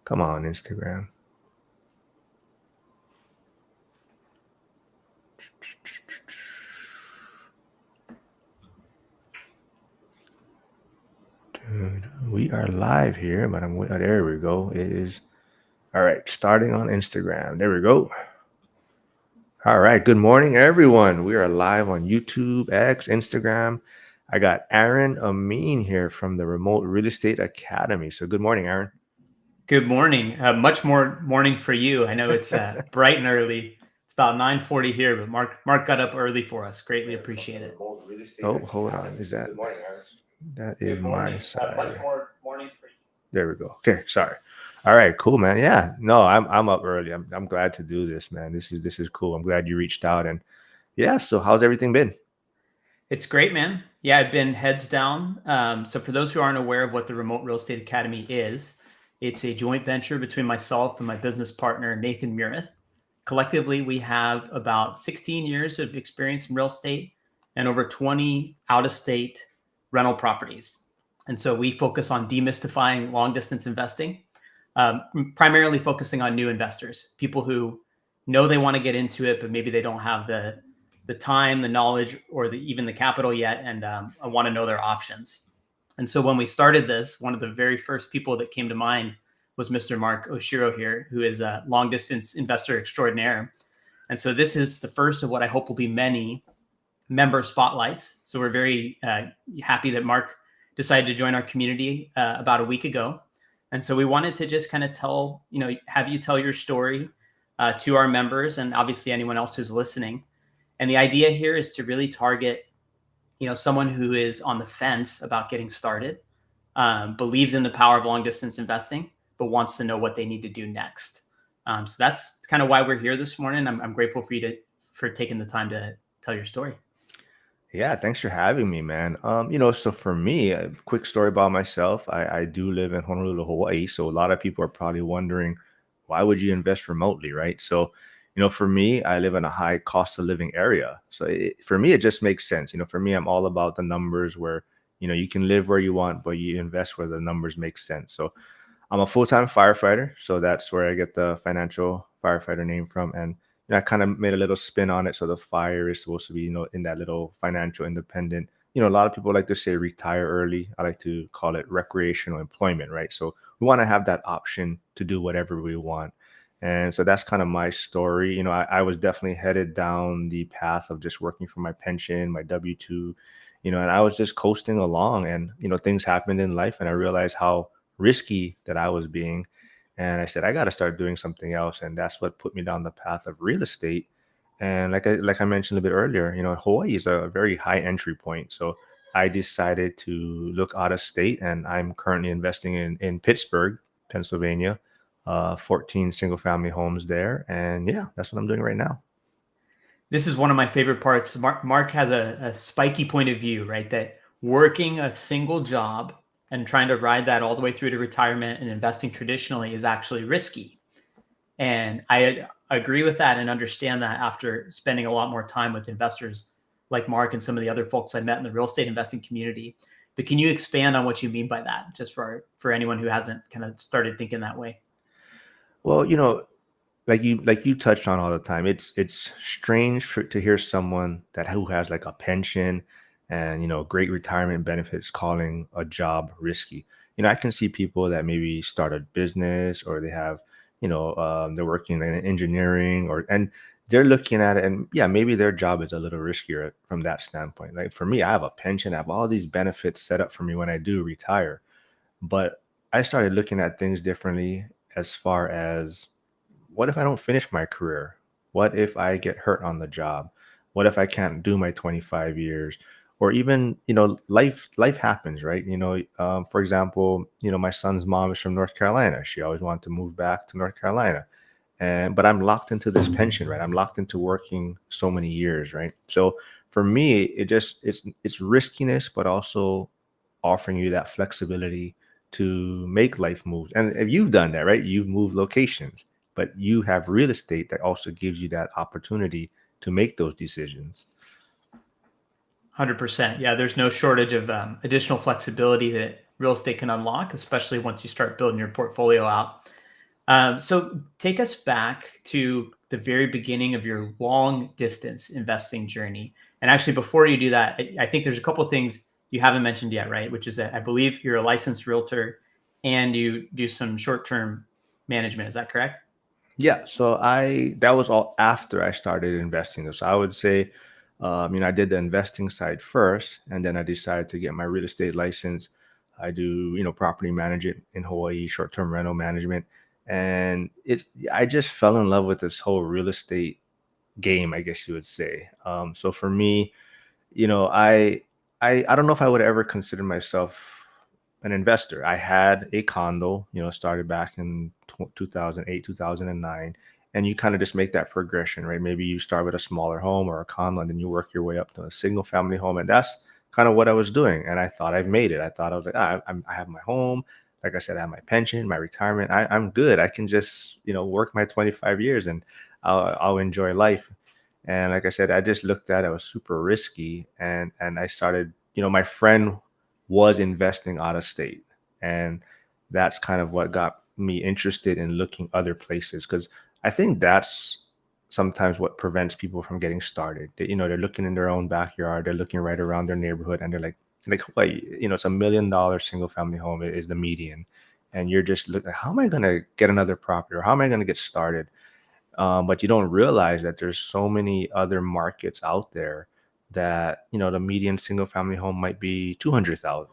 Come on, Instagram. Dude, we are live here, but there we go. It is all right. Starting on Instagram. There we go. All right. Good morning, everyone. We are live on YouTube, X, Instagram. I got Aaron Amin here from the Remote Real Estate Academy. So good morning, Aaron. Good morning. Much more morning for you. I know it's bright and early. It's about 9:40 here, but Mark got up early for us. Greatly appreciate it. Oh, hold on. Is that that is Good my morning. Much side? more morning for you. There we go. Okay, sorry. All right, cool, man. Yeah, no, I'm up early. I'm glad to do this, man. This is cool. I'm glad you reached out, and yeah. So how's everything been? It's great, man. Yeah, I've been heads down. So for those who aren't aware of what the Remote Real Estate Academy is, it's a joint venture between myself and my business partner, Nathan Murith. Collectively, we have about 16 years of experience in real estate and over 20 out-of-state rental properties. And so we focus on demystifying long-distance investing, primarily focusing on new investors, people who know they want to get into it, but maybe they don't have the time, the knowledge, or even the capital yet, and I want to know their options. And so when we started this, one of the very first people that came to mind was Mr. Marc Oshiro here, who is a long distance investor extraordinaire. And so this is the first of what I hope will be many member spotlights. So we're very happy that Marc decided to join our community about a week ago. And so we wanted to just kind of have you tell your story to our members and obviously anyone else who's listening. And the idea here is to really target, someone who is on the fence about getting started, believes in the power of long distance investing, but wants to know what they need to do next. So that's kind of why we're here this morning. I'm grateful for you for taking the time to tell your story. Yeah, thanks for having me, man. So for me, a quick story about myself. I do live in Honolulu, Hawaii. So a lot of people are probably wondering, why would you invest remotely, right? So, for me, I live in a high cost of living area. So for me, it just makes sense. For me, I'm all about the numbers where, you can live where you want, but you invest where the numbers make sense. So I'm a full-time firefighter, so that's where I get the financial firefighter name from. And I kind of made a little spin on it. So the fire is supposed to be, in that little financial independent. A lot of people like to say retire early. I like to call it recreational employment, right? So we want to have that option to do whatever we want. And so that's kind of my story. I was definitely headed down the path of just working for my pension, my W-2, and I was just coasting along. And, things happened in life, and I realized how risky that I was being. And I said, I got to start doing something else. And that's what put me down the path of real estate. And like I mentioned a bit earlier, Hawaii is a very high entry point. So I decided to look out of state, and I'm currently investing in Pittsburgh, Pennsylvania, 14 single family homes there. And yeah, that's what I'm doing right now. This is one of my favorite parts. Marc has a spiky point of view, right? That working a single job and trying to ride that all the way through to retirement and investing traditionally is actually risky. And I agree with that and understand that after spending a lot more time with investors like Marc and some of the other folks I met in the real estate investing community. But can you expand on what you mean by that, just for anyone who hasn't kind of started thinking that way? Well, like you touched on all the time, it's strange to hear someone who has like a pension and great retirement benefits calling a job risky. I can see people that maybe start a business, or they have, they're working in engineering, and they're looking at it, and yeah, maybe their job is a little riskier from that standpoint. Like for me, I have a pension, I have all these benefits set up for me when I do retire. But I started looking at things differently, as far as, what if I don't finish my career? What if I get hurt on the job? What if I can't do my 25 years? Or even, life happens, right? For example, my son's mom is from North Carolina. She always wanted to move back to North Carolina. But I'm locked into this pension, right? I'm locked into working so many years, right? So for me, it's riskiness, but also offering you that flexibility to make life moves. And if you've done that, right? You've moved locations, but you have real estate that also gives you that opportunity to make those decisions. 100%. Yeah, there's no shortage of additional flexibility that real estate can unlock, especially once you start building your portfolio out. So take us back to the very beginning of your long distance investing journey. And actually, before you do that, I think there's a couple of things you haven't mentioned yet, right? Which is that I believe you're a licensed realtor and you do some short term management. Is that correct? Yeah, so I that was all after I started investing. So I would say, I did the investing side first, and then I decided to get my real estate license. I do, property management in Hawaii, short-term rental management, and I just fell in love with this whole real estate game, I guess you would say. So for me, you know, I I don't know if I would ever consider myself an investor. I had a condo, started back in 2008, 2009, and you kind of just make that progression, right? Maybe you start with a smaller home or a condo, and then you work your way up to a single family home, and that's kind of what I was doing. And I thought I've made it. I thought I was like, I have my home. Like I said, I have my pension, my retirement. I'm good. I can just, work my 25 years and I'll enjoy life. And like I said, I just looked at it, it was super risky. And I started, my friend was investing out of state. And that's kind of what got me interested in looking other places. Cause I think that's sometimes what prevents people from getting started. They're looking in their own backyard, they're looking right around their neighborhood, and they're like, wait, it's $1 million single family home is the median. And you're just looking, how am I gonna get another property, or how am I gonna get started? But you don't realize that there's so many other markets out there that the median single family home might be 200,000,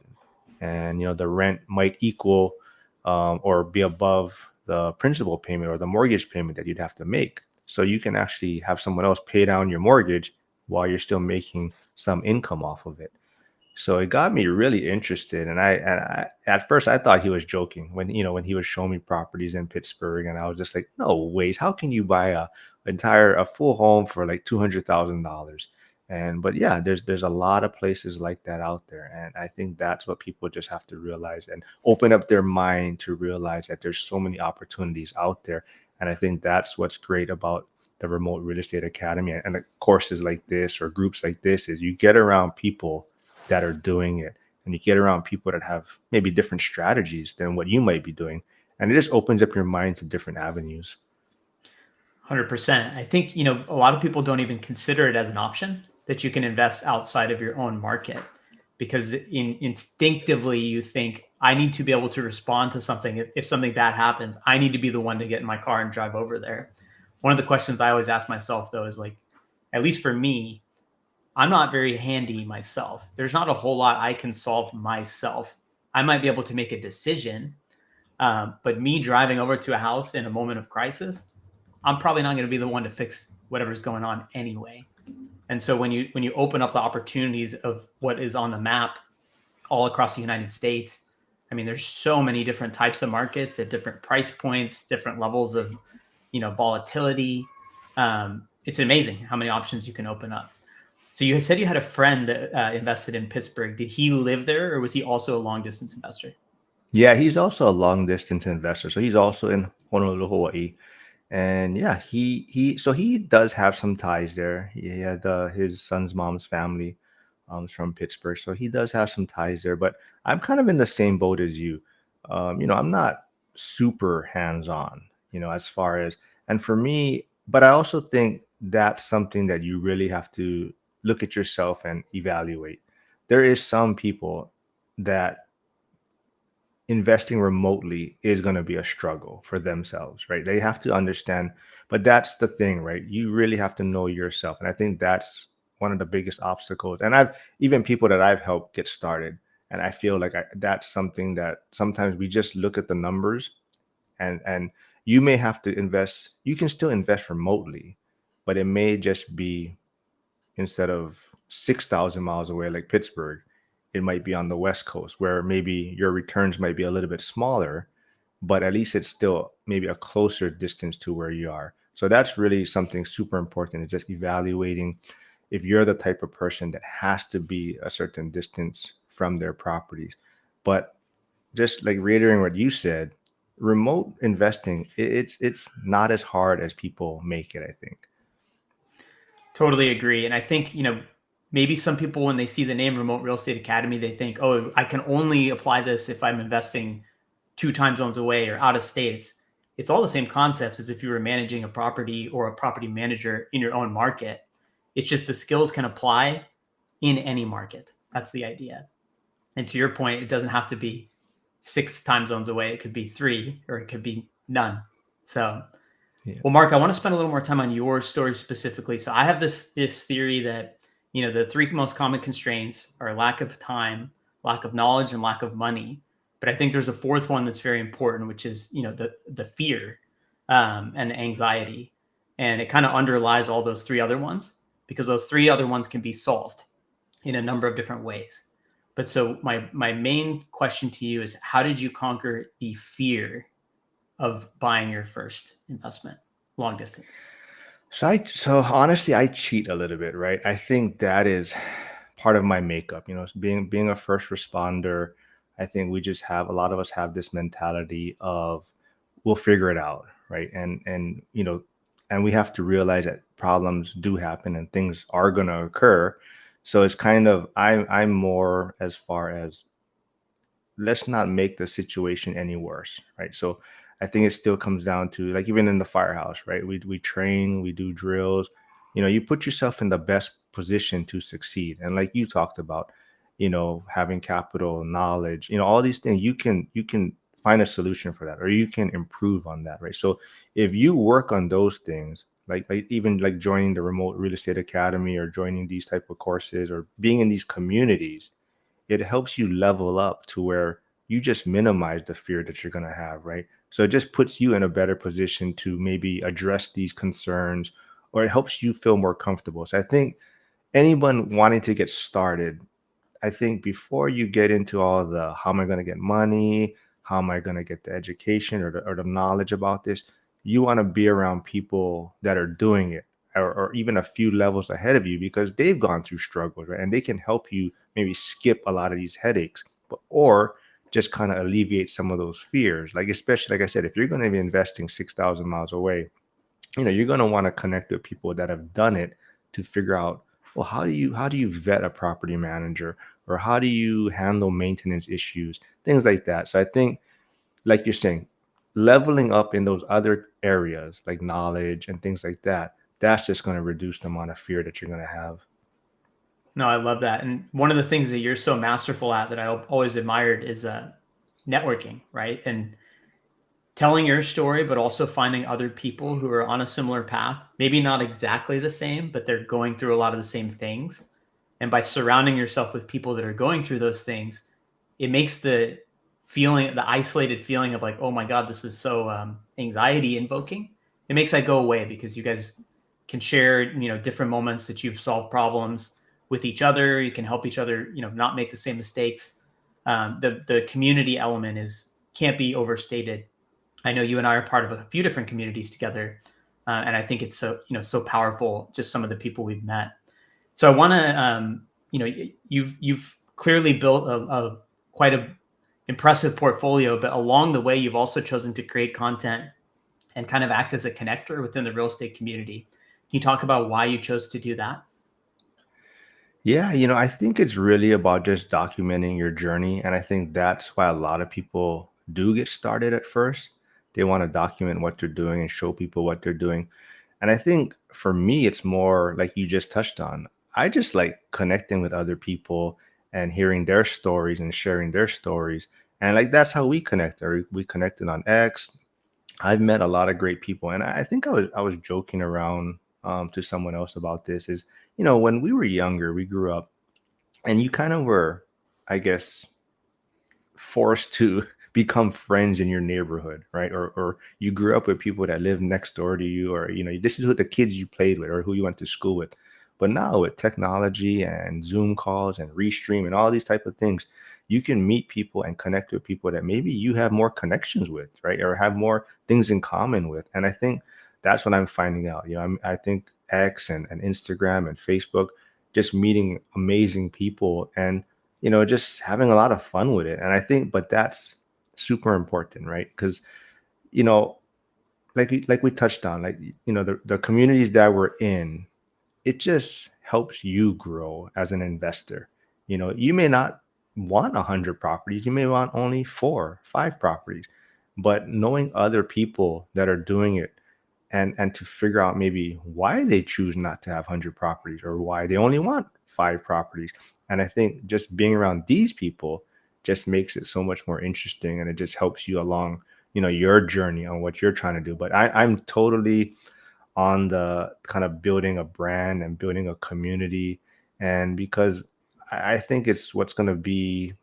and the rent might equal or be above the principal payment or the mortgage payment that you'd have to make. So you can actually have someone else pay down your mortgage while you're still making some income off of it. So it got me really interested, and I at first I thought he was joking when he was showing me properties in Pittsburgh, and I was just like, no ways, how can you buy a full home for like $200,000? And but yeah, there's a lot of places like that out there, and I think that's what people just have to realize and open up their mind to realize that there's so many opportunities out there. And I think that's what's great about the Remote Real Estate Academy and the courses like this or groups like this is you get around people that are doing it, and you get around people that have maybe different strategies than what you might be doing, and it just opens up your mind to different avenues. 100%. I think, a lot of people don't even consider it as an option that you can invest outside of your own market because instinctively you think, I need to be able to respond to something. If something bad happens, I need to be the one to get in my car and drive over there. One of the questions I always ask myself, though, is like, at least for me, I'm not very handy myself. There's not a whole lot I can solve myself. I might be able to make a decision, but me driving over to a house in a moment of crisis, I'm probably not going to be the one to fix whatever's going on anyway. And so when you open up the opportunities of what is on the map all across the United States, I mean, there's so many different types of markets at different price points, different levels of volatility. It's amazing how many options you can open up. So you said you had a friend that invested in Pittsburgh. Did he live there, or was he also a long distance investor? Yeah, he's also a long distance investor, so he's also in Honolulu, Hawaii. And yeah, he does have some ties there. He had his son's mom's family is from Pittsburgh, so he does have some ties there. But I'm kind of in the same boat as you. I'm not super hands-on, as far as, and for me, but I also think that's something that you really have to look at yourself and evaluate. There is some people that investing remotely is going to be a struggle for themselves, right? They have to understand, but that's the thing, right? You really have to know yourself. And I think that's one of the biggest obstacles. And I've even people that I've helped get started. And I feel like that's something that sometimes we just look at the numbers, and you may have to invest, you can still invest remotely, but it may just be instead of 6,000 miles away, like Pittsburgh, it might be on the West Coast where maybe your returns might be a little bit smaller, but at least it's still maybe a closer distance to where you are. So that's really something super important is just evaluating if you're the type of person that has to be a certain distance from their properties. But just like reiterating what you said, remote investing, it's not as hard as people make it, I think. Totally agree. And I think, maybe some people, when they see the name Remote Real Estate Academy, they think, oh, I can only apply this if I'm investing two time zones away or out of states. It's all the same concepts as if you were managing a property or a property manager in your own market. It's just the skills can apply in any market. That's the idea. And to your point, it doesn't have to be 6 time zones away. It could be 3, or it could be none. So, Yeah. well, Mark, I want to spend a little more time on your story specifically. So I have this theory that, the 3 most common constraints are lack of time, lack of knowledge, and lack of money. But I think there's a fourth one that's very important, which is, the fear, and the anxiety. And it kind of underlies all those 3 other ones, because those 3 other ones can be solved in a number of different ways. But so my main question to you is, how did you conquer the fear of buying your first investment long distance? So honestly, I cheat a little bit, right? I think that is part of my makeup. Being a first responder, I think we just have a lot of us have this mentality of we'll figure it out, right? And we have to realize that problems do happen and things are going to occur. So it's kind of I'm more as far as let's not make the situation any worse, right? So I think it still comes down to, like, even in the firehouse, right? We train, we do drills. You put yourself in the best position to succeed. And like you talked about, having capital, knowledge, all these things, you can find a solution for that, or you can improve on that, right? So if you work on those things, like even like joining the remote real estate academy or joining these type of courses or being in these communities, it helps you level up to where you just minimize the fear that you're going to have, right? So it just puts you in a better position to maybe address these concerns, or it helps you feel more comfortable. So I think anyone wanting to get started, I think before you get into all the how am I going to get money, how am I going to get the education or the knowledge about this, you want to be around people that are doing it, or even a few levels ahead of you, because they've gone through struggles, right? And they can help you maybe skip a lot of these headaches, or just kind of alleviate some of those fears. Like, especially, like I said, if you're going to be investing 6,000 miles away, you're going to want to connect with people that have done it to figure out, well, how do you vet a property manager, or how do you handle maintenance issues, things like that. So I think, like you're saying, leveling up in those other areas like knowledge and things like that, that's just going to reduce the amount of fear that you're going to have. No, I love that. And one of the things that you're so masterful at that I always admired is networking, right? And telling your story, but also finding other people who are on a similar path, maybe not exactly the same, but they're going through a lot of the same things. And by surrounding yourself with people that are going through those things, it makes the isolated feeling of like, oh my God, this is so anxiety invoking. It makes that go away, because you guys can share, different moments that you've solved problems with each other. You can help each other, not make the same mistakes. The community element is can't be overstated. I know you and I are part of a few different communities together, and I think it's so powerful. Just some of the people we've met. So I want to, you've clearly built a quite a impressive portfolio, but along the way, you've also chosen to create content and kind of act as a connector within the real estate community. Can you talk about why you chose to do that? Yeah, I think it's really about just documenting your journey. And I think that's why a lot of people do get started at first. They want to document what they're doing and show people what they're doing. And I think for me, it's more like you just touched on. I just like connecting with other people and hearing their stories and sharing their stories. And like that's how we connect. Or we connected on X. I've met a lot of great people, and I think I was joking around to someone else about this. Is when we were younger, we grew up, and you kind of were, I guess, forced to become friends in your neighborhood, right? Or you grew up with people that live next door to you, or this is who the kids you played with or who you went to school with. But now with technology and Zoom calls and Restream and all these type of things, you can meet people and connect with people that maybe you have more connections with, right? Or have more things in common with. And I think that's what I'm finding out. I think X and Instagram and Facebook, just meeting amazing people and just having a lot of fun with it. And I think, but that's super important, right? Because, you know, like we touched on, like, the communities that we're in, it just helps you grow as an investor. You may not want 100 properties, you may want only 4, 5 properties. but knowing other people that are doing it, and to figure out maybe why they choose not to have 100 properties or why they only want 5 properties. And I think just being around these people just makes it so much more interesting, and it just helps you along, your journey on what you're trying to do. But I'm totally on the kind of building a brand and building a community. And because I think it's what's going to be,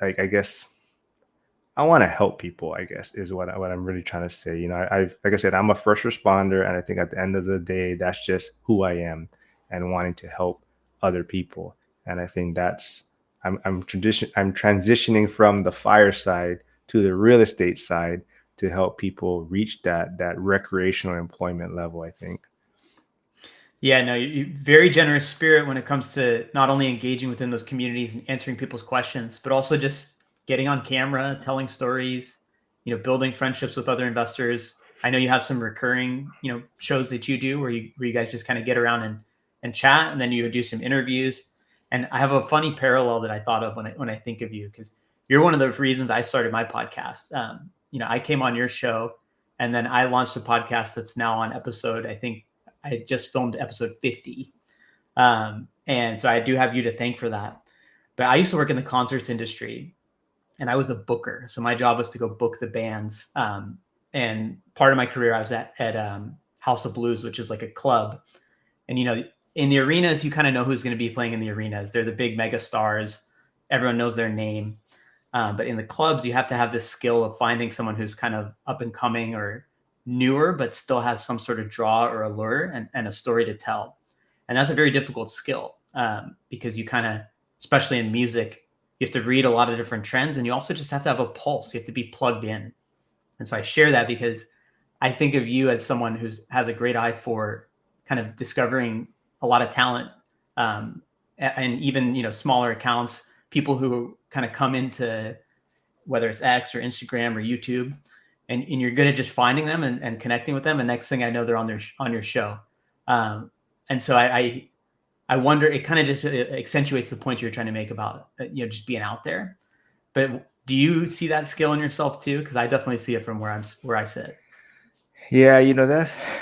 like, I guess I want to help people, I guess, is what I'm really trying to say. I've, like I said, I'm a first responder, and I think at the end of the day, that's just who I am, and wanting to help other people. And I think that's I'm transitioning from the fire side to the real estate side to help people reach that recreational employment level, I think. Yeah, no, very generous spirit when it comes to not only engaging within those communities and answering people's questions, but also just getting on camera, telling stories, building friendships with other investors. I know you have some recurring, shows that you do where you guys just kind of get around and chat, and then you do some interviews. And I have a funny parallel that I thought of when I think of you, because you're one of the reasons I started my podcast. I came on your show, and then I launched a podcast that's now on episode, I think I just filmed episode 50. And so I do have you to thank for that. But I used to work in the concerts industry, and I was a booker. So my job was to go book the bands. And part of my career, I was at House of Blues, which is like a club. And, in the arenas, you kind of know who's going to be playing in the arenas. They're the big mega stars. Everyone knows their name. But in the clubs, you have to have this skill of finding someone who's kind of up and coming or newer, but still has some sort of draw or allure and a story to tell. And that's a very difficult skill, because you kind of, especially in music, you have to read a lot of different trends, and you also just have to have a pulse. You have to be plugged in. And so I share that because I think of you as someone who has a great eye for kind of discovering a lot of talent, and even smaller accounts, people who kind of come into whether it's X or Instagram or YouTube, and you're good at just finding them and connecting with them. And next thing I know, they're on your show. Um, and so I wonder, it kind of just accentuates the point you're trying to make about just being out there. But do you see that skill in yourself too? Because I definitely see it from where I sit. Yeah,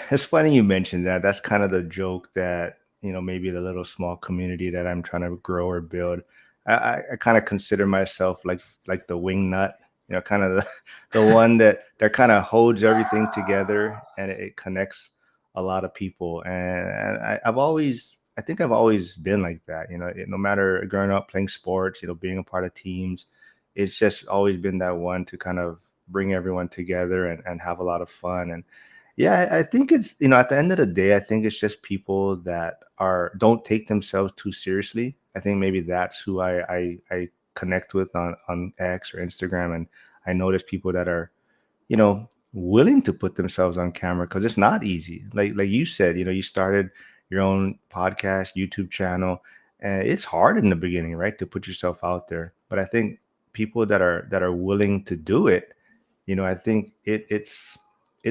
that's funny you mentioned that. That's kind of the joke that, maybe the little small community that I'm trying to grow or build. I kind of consider myself like the wing nut, kind of the one that kind of holds everything together, and it connects a lot of people. And I think I've always been like that. No matter growing up playing sports, being a part of teams, it's just always been that one to kind of bring everyone together and have a lot of fun. And yeah, I think it's, at the end of the day, I think it's just people that don't take themselves too seriously. I think maybe that's who I connect with on X or Instagram. And I notice people that are, willing to put themselves on camera, because it's not easy. Like you said, you started your own podcast, YouTube channel, and it's hard in the beginning, right, to put yourself out there. But I think people that are willing to do it, I think it's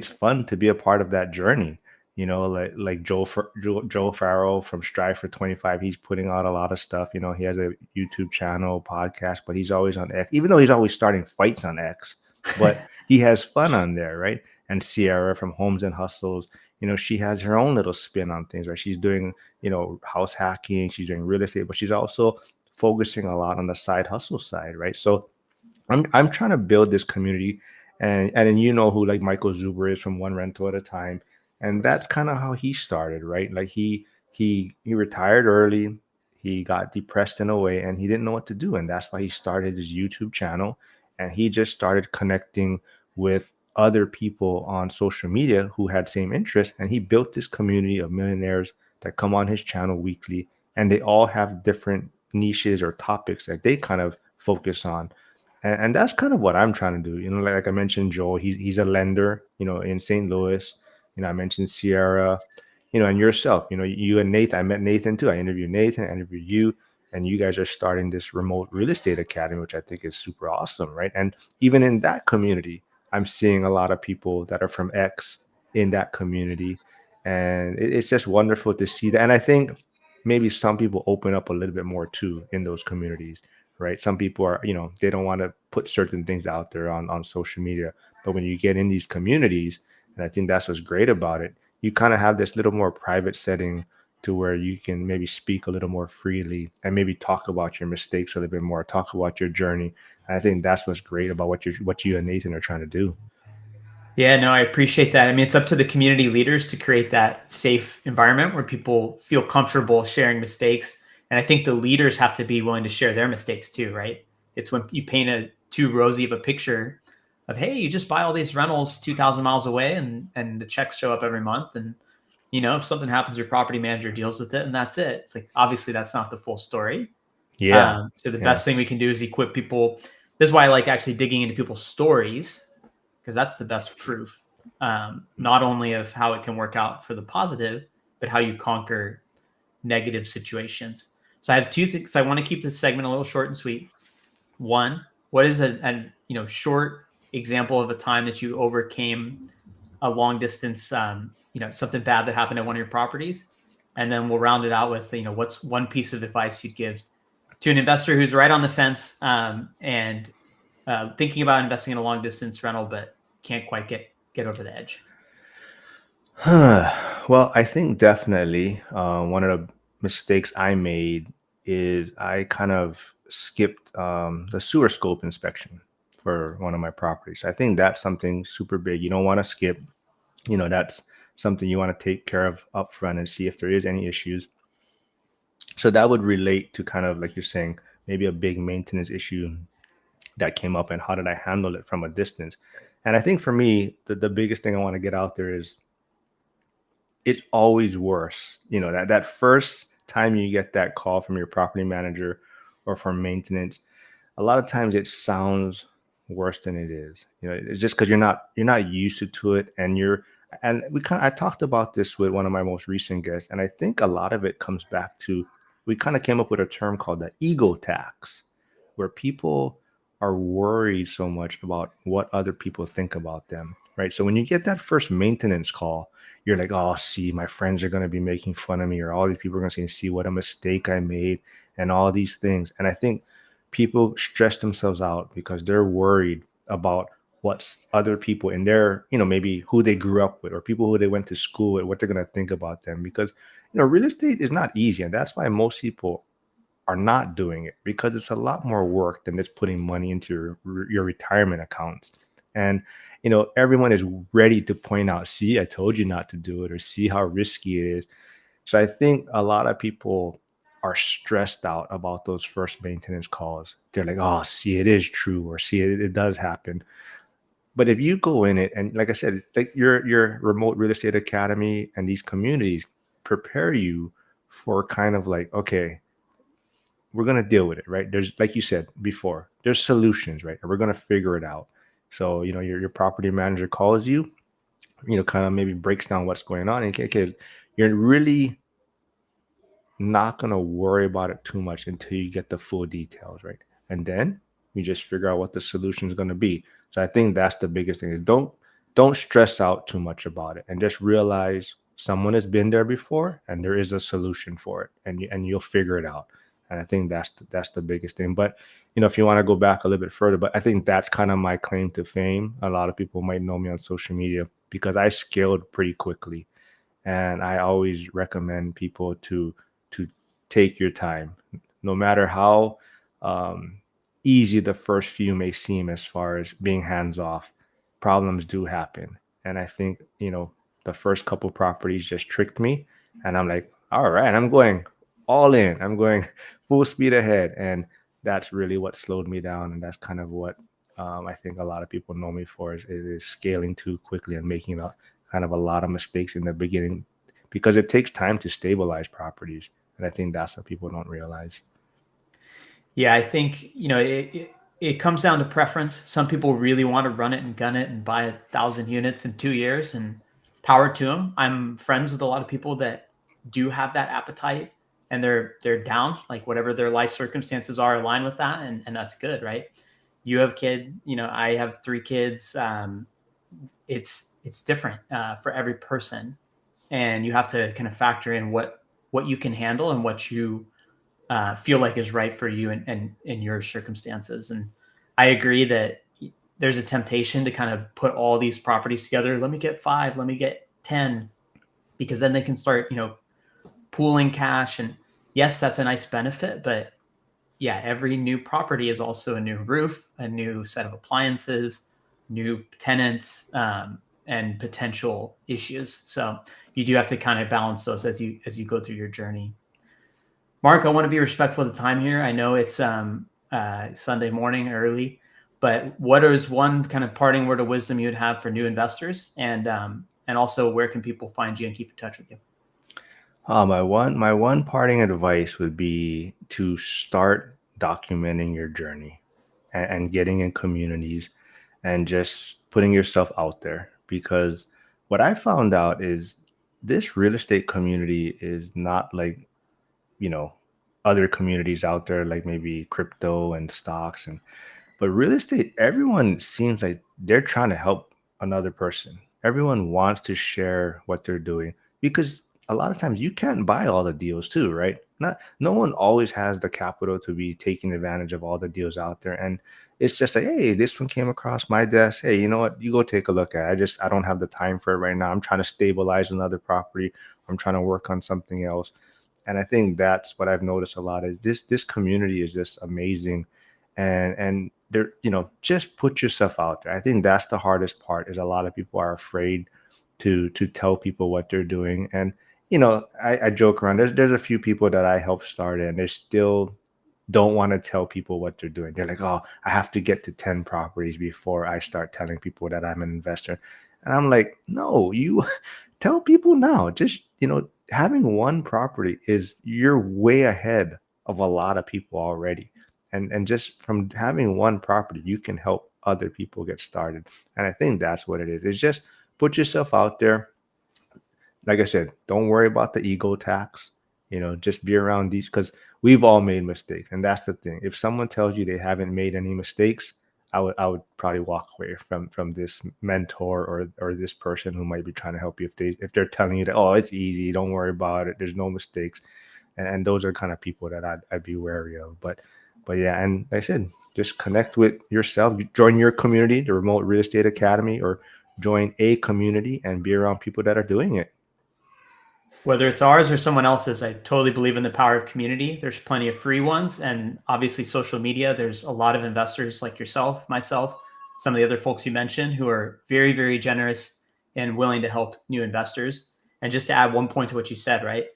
fun to be a part of that journey. Like Joe Farrell from Strive for 25, he's putting out a lot of stuff. He has a YouTube channel, podcast, but he's always on X, even though he's always starting fights on X. But he has fun on there, right? And Sierra from Homes and Hustles, she has her own little spin on things, right? She's doing, house hacking, she's doing real estate, but she's also focusing a lot on the side hustle side, right? So I'm trying to build this community, and then who like Michael Zuber is from One Rental at a Time, and that's kind of how he started, right? Like he retired early, he got depressed in a way, and he didn't know what to do, and that's why he started his YouTube channel, and he just started connecting with other people on social media who had same interests, and he built this community of millionaires that come on his channel weekly, and they all have different niches or topics that they kind of focus on, and that's kind of what I'm trying to do. Like I mentioned, Joel, he's a lender, in St. Louis. I mentioned Sierra, and yourself, you and Nathan. I met Nathan too. I interviewed Nathan, I interviewed you, and you guys are starting this remote real estate academy, which I think is super awesome, right? And even in that community, I'm seeing a lot of people that are from X in that community, and it's just wonderful to see that. And I think maybe some people open up a little bit more too in those communities, right? Some people are, they don't want to put certain things out there on social media. But when you get in these communities, and I think that's what's great about it, you kind of have this little more private setting to where you can maybe speak a little more freely and maybe talk about your mistakes a little bit more, talk about your journey. And I think that's what's great about what you and Nathan are trying to do. Yeah, no, I appreciate that. I mean, it's up to the community leaders to create that safe environment where people feel comfortable sharing mistakes. And I think the leaders have to be willing to share their mistakes too, right? It's when you paint a too rosy of a picture of, hey, you just buy all these rentals 2,000 miles away and the checks show up every month. And, if something happens, your property manager deals with it and that's it. It's like, obviously, that's not the full story. Yeah. So the Yeah. best thing we can do is equip people. This is why I like actually digging into people's stories, because that's the best proof, not only of how it can work out for the positive, but how you conquer negative situations. So I have two things. I want to keep this segment a little short and sweet. One, what is a short example of a time that you overcame a long distance, something bad that happened at one of your properties? And then we'll round it out with, what's one piece of advice you'd give to an investor who's right on the fence, and thinking about investing in a long distance rental, but can't quite get over the edge. Well, I think definitely one of the mistakes I made is I kind of skipped the sewer scope inspection for one of my properties. I think that's something super big. You don't want to skip. That's something you want to take care of upfront and see if there is any issues. So that would relate to kind of like you're saying, maybe a big maintenance issue that came up and how did I handle it from a distance. And I think for me, the biggest thing I want to get out there is it's always worse. That first time you get that call from your property manager or from maintenance, a lot of times it sounds worse than it is. It's just because you're not used to it, and I talked about this with one of my most recent guests, and I think a lot of it comes back to we kind of came up with a term called the ego tax, where people are worried so much about what other people think about them, right? So when you get that first maintenance call, you're like, oh, see, my friends are going to be making fun of me, or all these people are going to say, see what a mistake I made, and all these things. And I think people stress themselves out because they're worried about what other people in their, maybe who they grew up with or people who they went to school with, what they're going to think about them. Because, real estate is not easy. And that's why most people are not doing it, because it's a lot more work than just putting money into your retirement accounts. And everyone is ready to point out, see, I told you not to do it, or see how risky it is. So I think a lot of people are stressed out about those first maintenance calls. They're like, oh, see, it is true, or see, it does happen. But if you go in it, and like I said, like your remote real estate academy and these communities prepare you for kind of like, okay, we're going to deal with it, right? There's, like you said before, there's solutions, right? And we're going to figure it out. So, your property manager calls you, kind of maybe breaks down what's going on. And okay, you're really not going to worry about it too much until you get the full details, right? And then you just figure out what the solution is going to be. So I think that's the biggest thing is don't stress out too much about it, and just realize someone has been there before and there is a solution for it, and you'll figure it out. And I think that's the biggest thing. But if you want to go back a little bit further, but I think that's kind of my claim to fame. A lot of people might know me on social media because I scaled pretty quickly, and I always recommend people to take your time, no matter how um, easy the first few may seem as far as being hands off. Problems do happen, and I think the first couple properties just tricked me, and I'm like, all right, I'm going all in. I'm going full speed ahead, and that's really what slowed me down, and that's kind of what I think a lot of people know me for is scaling too quickly and making kind of a lot of mistakes in the beginning because it takes time to stabilize properties. And I think that's what people don't realize. Yeah, I think it comes down to preference. Some people really want to run it and gun it and buy 1,000 units in 2 years, and power to them. I'm friends with a lot of people that do have that appetite, and they're down, like whatever their life circumstances are aligned with that, and that's good, right? You have kid, I have 3 kids. It's different for every person, and you have to kind of factor in what you can handle and what you feel like is right for you and in your circumstances. And I agree that there's a temptation to kind of put all these properties together. Let me get 5, let me get 10, because then they can start, pooling cash. And yes, that's a nice benefit, but yeah, every new property is also a new roof, a new set of appliances, new tenants, and potential issues. So you do have to kind of balance those as you go through your journey. Marc, I want to be respectful of the time here. I know it's Sunday morning early, but what is one kind of parting word of wisdom you would have for new investors, and also where can people find you and keep in touch with you? My one parting advice would be to start documenting your journey and getting in communities and just putting yourself out there, because what I found out is this real estate community is not like, you know, other communities out there, like maybe crypto and stocks. And but real estate, everyone seems like they're trying to help another person. Everyone wants to share what they're doing, because a lot of times you can't buy all the deals too, right? Not No one always has the capital to be taking advantage of all the deals out there. And it's just like, hey, this one came across my desk. Hey, you know what? You go take a look at it. I don't have the time for it right now. I'm trying to stabilize another property. I'm trying to work on something else. And I think that's what I've noticed a lot is this community is just amazing. And they're, just put yourself out there. I think that's the hardest part, is a lot of people are afraid to tell people what they're doing. And I joke around. There's a few people that I helped start, and they still don't want to tell people what they're doing. They're like, oh, I have to get to 10 properties before I start telling people that I'm an investor. And I'm like, no, you tell people now. Just, having one property is, you're way ahead of a lot of people already. And just from having one property, you can help other people get started. And I think that's what it is. It's just put yourself out there. Like I said, don't worry about the ego tax. Just be around these, because we've all made mistakes, and that's the thing. If someone tells you they haven't made any mistakes, I would probably walk away from this mentor or this person who might be trying to help you, if they're telling you that, oh, it's easy, don't worry about it, there's no mistakes. And those are kind of people that I'd be wary of. But yeah, and like I said, just connect with yourself, join your community, the Remote Real Estate Academy, or join a community and be around people that are doing it. Whether it's ours or someone else's, I totally believe in the power of community. There's plenty of free ones, and obviously social media. There's a lot of investors like yourself, myself, some of the other folks you mentioned who are very, very generous and willing to help new investors. And just to add one point to what you said, right?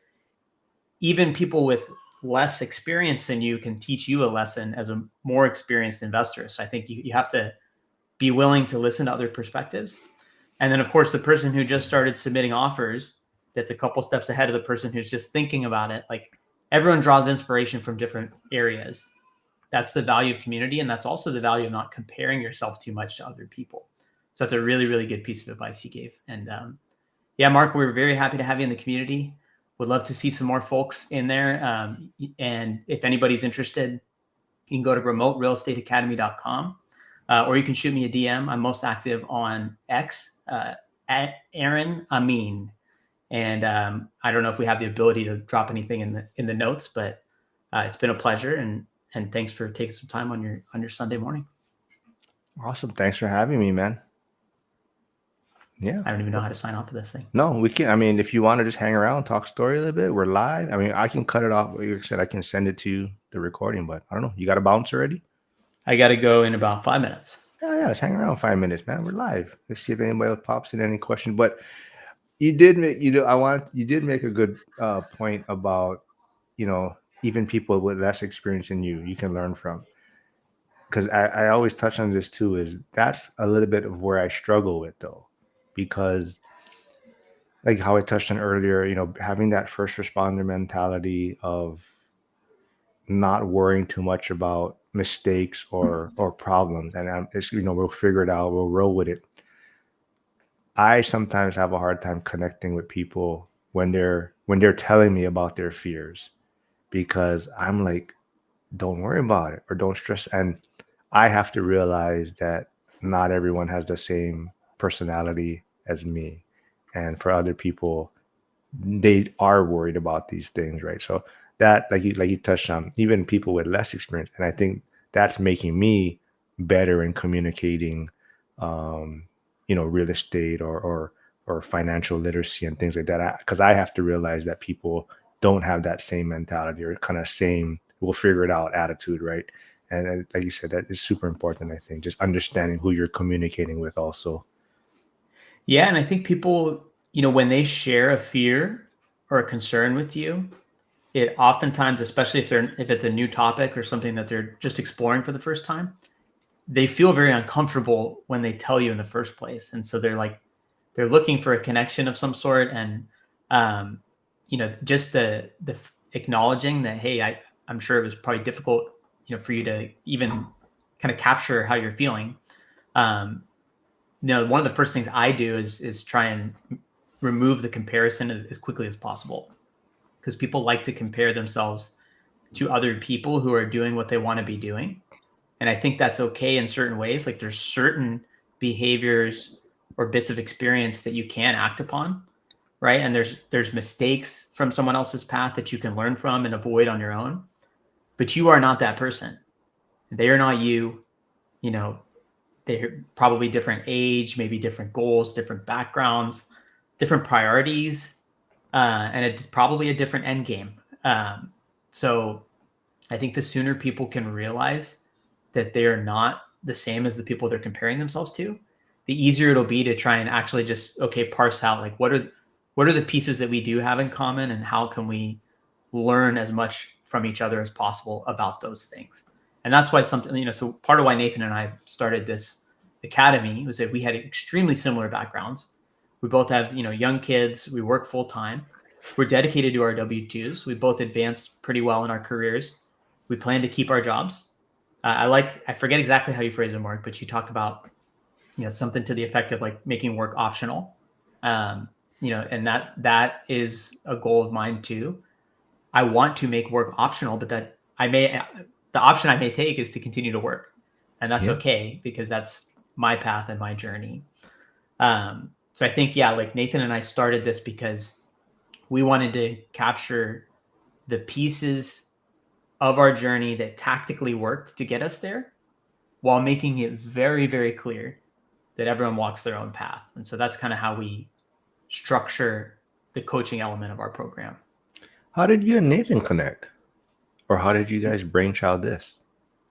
Even people with less experience than you can teach you a lesson as a more experienced investor. So I think you have to be willing to listen to other perspectives. And then, of course, the person who just started submitting offers, that's a couple steps ahead of the person who's just thinking about it. Like, everyone draws inspiration from different areas. That's the value of community. And that's also the value of not comparing yourself too much to other people. So that's a really, really good piece of advice he gave. And yeah, Marc, we're very happy to have you in the community. Would love to see some more folks in there. And if anybody's interested, you can go to remoterealestateacademy.com, or you can shoot me a DM. I'm most active on X, at Aaron Amin. And I don't know if we have the ability to drop anything in the notes, but it's been a pleasure, and thanks for taking some time on your Sunday morning. Awesome. Thanks for having me, man. Yeah. I don't even know how to sign off of this thing. No, we can. I mean, if you want to just hang around, talk story a little bit, we're live. I mean, I can cut it off. Like you said, I can send it to the recording, but I don't know. You got a bounce already? I got to go in about 5 minutes. Yeah, let's hang around 5 minutes, man. We're live. Let's see if anybody else pops in any question. But you did make, you did make a good point about, even people with less experience than you can learn from. Because I always touch on this too, is that's a little bit of where I struggle with though, because like how I touched on earlier, having that first responder mentality of not worrying too much about mistakes or problems, and it's, we'll figure it out, we'll roll with it. I sometimes have a hard time connecting with people when they're telling me about their fears, because I'm like, don't worry about it or don't stress. And I have to realize that not everyone has the same personality as me, and for other people, they are worried about these things, right? So that, like you touched on, even people with less experience, and I think that's making me better in communicating, um, real estate or financial literacy and things like that. Because I have to realize that people don't have that same mentality or kind of same "we'll figure it out" attitude, right? And like you said, that is super important. I think just understanding who you're communicating with also. Yeah, and I think people, when they share a fear or a concern with you, it oftentimes, especially if it's a new topic or something that they're just exploring for the first time, they feel very uncomfortable when they tell you in the first place. And so they're looking for a connection of some sort. And um, just the acknowledging that, hey, I'm sure it was probably difficult, for you to even kind of capture how you're feeling. Um, one of the first things I do is try and remove the comparison as quickly as possible, because people like to compare themselves to other people who are doing what they want to be doing. And I think that's okay in certain ways. Like there's certain behaviors or bits of experience that you can act upon, right? And there's mistakes from someone else's path that you can learn from and avoid on your own. But you are not that person. They are not you. You know, they're probably different age, maybe different goals, different backgrounds, different priorities, and probably a different end game. So I think the sooner people can realize that they are not the same as the people they're comparing themselves to, the easier it'll be to try and actually just parse out like what are the pieces that we do have in common, and how can we learn as much from each other as possible about those things. And that's why so part of why Nathan and I started this academy was that we had extremely similar backgrounds. We both have, young kids, we work full time. We're dedicated to our W-2s. We both advanced pretty well in our careers. We plan to keep our jobs. I forget exactly how you phrase it, Mark, but you talk about, something to the effect of like making work optional. Um, and that is a goal of mine too. I want to make work optional, but the option I may take is to continue to work, and that's Yeah. okay because that's my path and my journey. So I think, yeah, like Nathan and I started this because we wanted to capture the pieces of our journey that tactically worked to get us there, while making it very, very clear that everyone walks their own path. And so that's kind of how we structure the coaching element of our program. How did you and Nathan connect? Or how did you guys brainchild this?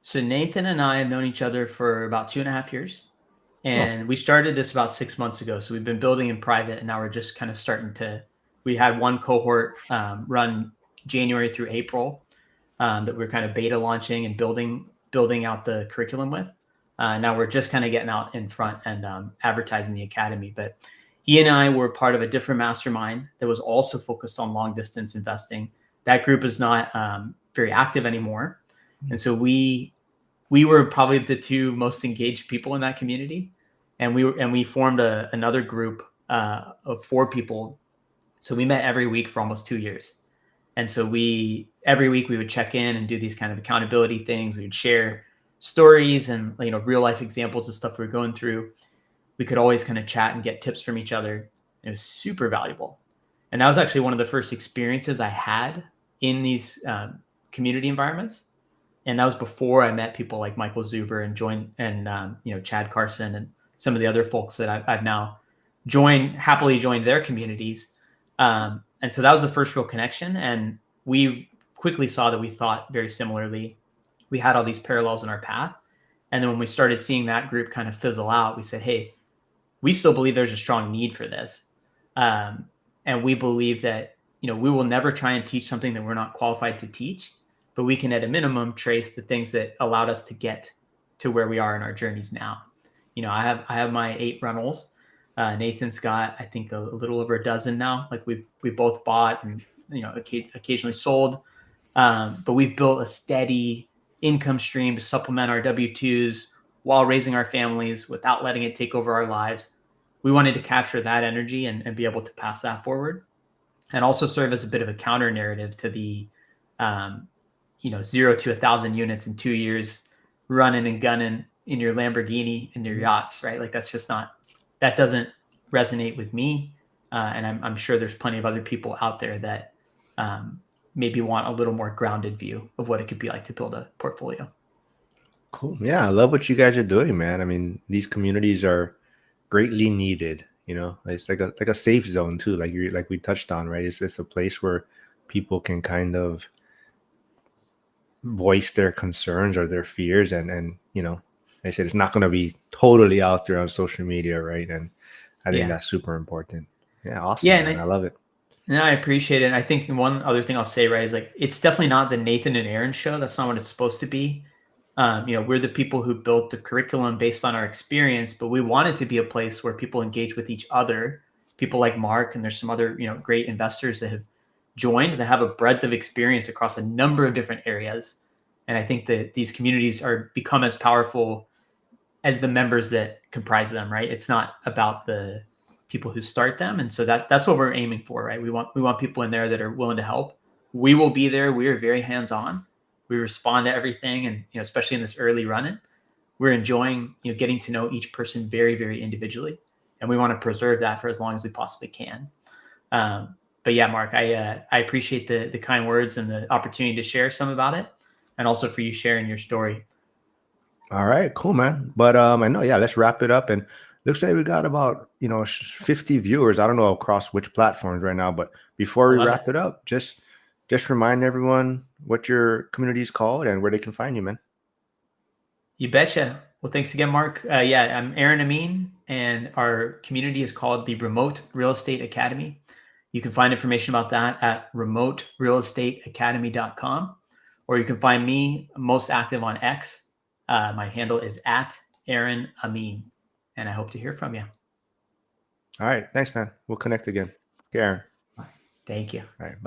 So Nathan and I have known each other for about 2.5 years, Oh, and we started this about 6 months ago. So we've been building in private, and now we're just kind of starting to. We had one cohort run January through April, that we're kind of beta launching and building out the curriculum with. Now we're just kind of getting out in front and advertising the academy. But he and I were part of a different mastermind that was also focused on long distance investing. That group is not very active anymore, and so we were probably the two most engaged people in that community, and we formed another group of 4 people. So we met every week for almost 2 years. And so every week we would check in and do these kind of accountability things. We would share stories and, real life examples of stuff we were going through. We could always kind of chat and get tips from each other. It was super valuable. And that was actually one of the first experiences I had in these community environments. And that was before I met people like Michael Zuber and Chad Carson and some of the other folks that I've now happily joined their communities. And so that was the first real connection. And we quickly saw that we thought very similarly. We had all these parallels in our path. And then when we started seeing that group kind of fizzle out, we said, hey, we still believe there's a strong need for this. Um, and we believe that, we will never try and teach something that we're not qualified to teach, but we can at a minimum trace the things that allowed us to get to where we are in our journeys now. I have my 8 rentals. Nathan's got, I think, a little over a dozen now. Like we both bought and occasionally sold, but we've built a steady income stream to supplement our W-2s while raising our families without letting it take over our lives. We wanted to capture that energy and be able to pass that forward, and also serve as a bit of a counter narrative to the, 0 to 1,000 units in 2 years, running and gunning in your Lamborghini and your yachts, right? Like that doesn't resonate with me. And I'm sure there's plenty of other people out there that maybe want a little more grounded view of what it could be like to build a portfolio. Cool. Yeah, I love what you guys are doing, man. I mean, these communities are greatly needed. You know, it's like a safe zone too. Like we touched on, right? It's a place where people can kind of voice their concerns or their fears, and I said it's not going to be totally out there on social media, right? And I think Yeah. that's super important. Yeah, awesome, Yeah. And man. I love it. I appreciate it. And I think one other thing I'll say, right, is like it's definitely not the Nathan and Aaron show. That's not what it's supposed to be. We're the people who built the curriculum based on our experience, but we want it to be a place where people engage with each other. People like Mark, and there's some other, great investors that have joined that have a breadth of experience across a number of different areas. And I think that these communities are become as powerful as the members that comprise them, right? It's not about the people who start them. And so that's what we're aiming for, right? We want people in there that are willing to help. We will be there. We are very hands-on. We respond to everything, and especially in this early run-in, we're enjoying getting to know each person very, very individually, and we want to preserve that for as long as we possibly can. But yeah, Mark, I appreciate the kind words and the opportunity to share some about it, and also for you sharing your story. All right, cool, man. But I know, yeah, let's wrap it up. And looks like we got about 50 viewers. I don't know across which platforms right now, but before I we love it. wrap it up, just remind everyone what your community is called and where they can find you, man. You betcha. Well, thanks again, Mark. Yeah, I'm Aaron Amin, and our community is called the Remote Real Estate Academy. You can find information about that at remoterealestateacademy.com, or you can find me most active on X. My handle is at Aaron Amin, and I hope to hear from you. All right, thanks, man. We'll connect again. Karen. Thank you. All right, bye.